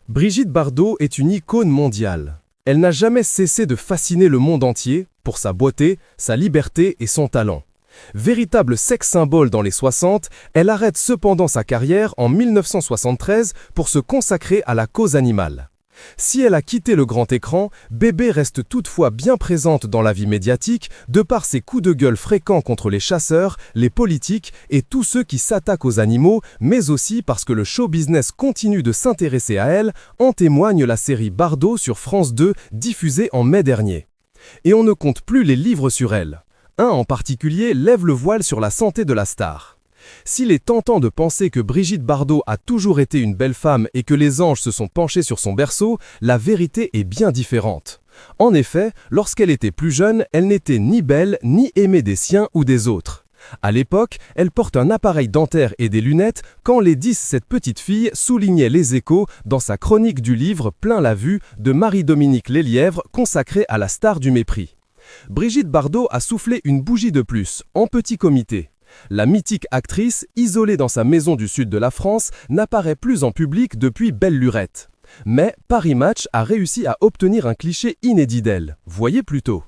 Brigitte Bardot est une icône mondiale. Elle n'a jamais cessé de fasciner le monde entier pour sa beauté, sa liberté et son talent. Véritable sex-symbole dans les 60, elle arrête cependant sa carrière en 1973 pour se consacrer à la cause animale. Si elle a quitté le grand écran, Bébé reste toutefois bien présente dans la vie médiatique de par ses coups de gueule fréquents contre les chasseurs, les politiques et tous ceux qui s'attaquent aux animaux, mais aussi parce que le show business continue de s'intéresser à elle, en témoigne la série Bardot sur France 2 diffusée en mai dernier. Et on ne compte plus les livres sur elle. Un en particulier lève le voile sur la santé de la star. S'il est tentant de penser que Brigitte Bardot a toujours été une belle femme et que les anges se sont penchés sur son berceau, la vérité est bien différente. En effet, lorsqu'elle était plus jeune, elle n'était ni belle, ni aimée des siens ou des autres. À l'époque, elle porte un appareil dentaire et des lunettes quand Lady cette petite fille soulignait Les Échos dans sa chronique du livre Plein la vue de Marie-Dominique Lelièvre consacrée à la star du mépris. Brigitte Bardot a soufflé une bougie de plus, en petit comité. La mythique actrice, isolée dans sa maison du sud de la France, n'apparaît plus en public depuis Belle Lurette. Mais Paris Match a réussi à obtenir un cliché inédit d'elle, voyez plutôt.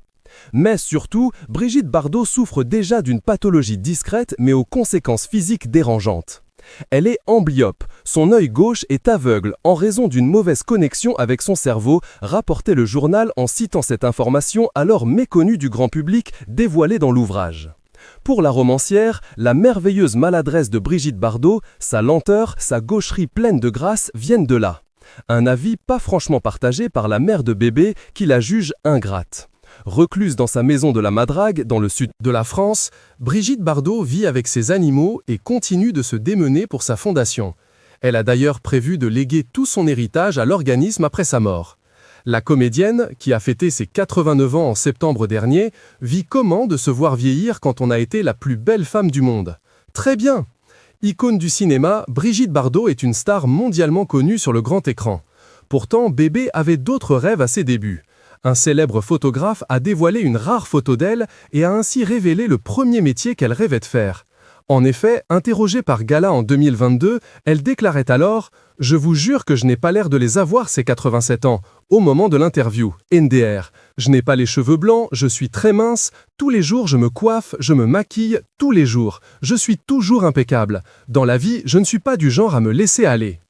Mais surtout, Brigitte Bardot souffre déjà d'une pathologie discrète mais aux conséquences physiques dérangeantes. Elle est amblyope, son œil gauche est aveugle en raison d'une mauvaise connexion avec son cerveau, rapportait le journal en citant cette information alors méconnue du grand public dévoilée dans l'ouvrage. Pour la romancière, la merveilleuse maladresse de Brigitte Bardot, sa lenteur, sa gaucherie pleine de grâce viennent de là. Un avis pas franchement partagé par la mère de Bébé qui la juge ingrate. Recluse dans sa maison de la Madrague, dans le sud de la France, Brigitte Bardot vit avec ses animaux et continue de se démener pour sa fondation. Elle a d'ailleurs prévu de léguer tout son héritage à l'organisme après sa mort. La comédienne, qui a fêté ses 89 ans en septembre dernier, vit comment de se voir vieillir quand on a été la plus belle femme du monde. Très bien! Icône du cinéma, Brigitte Bardot est une star mondialement connue sur le grand écran. Pourtant, Bébé avait d'autres rêves à ses débuts. Un célèbre photographe a dévoilé une rare photo d'elle et a ainsi révélé le premier métier qu'elle rêvait de faire. En effet, interrogée par Gala en 2022, elle déclarait alors « Je vous jure que je n'ai pas l'air de les avoir ces 87 ans, au moment de l'interview, NDR. Je n'ai pas les cheveux blancs, je suis très mince, tous les jours je me coiffe, je me maquille, tous les jours. Je suis toujours impeccable. Dans la vie, je ne suis pas du genre à me laisser aller. »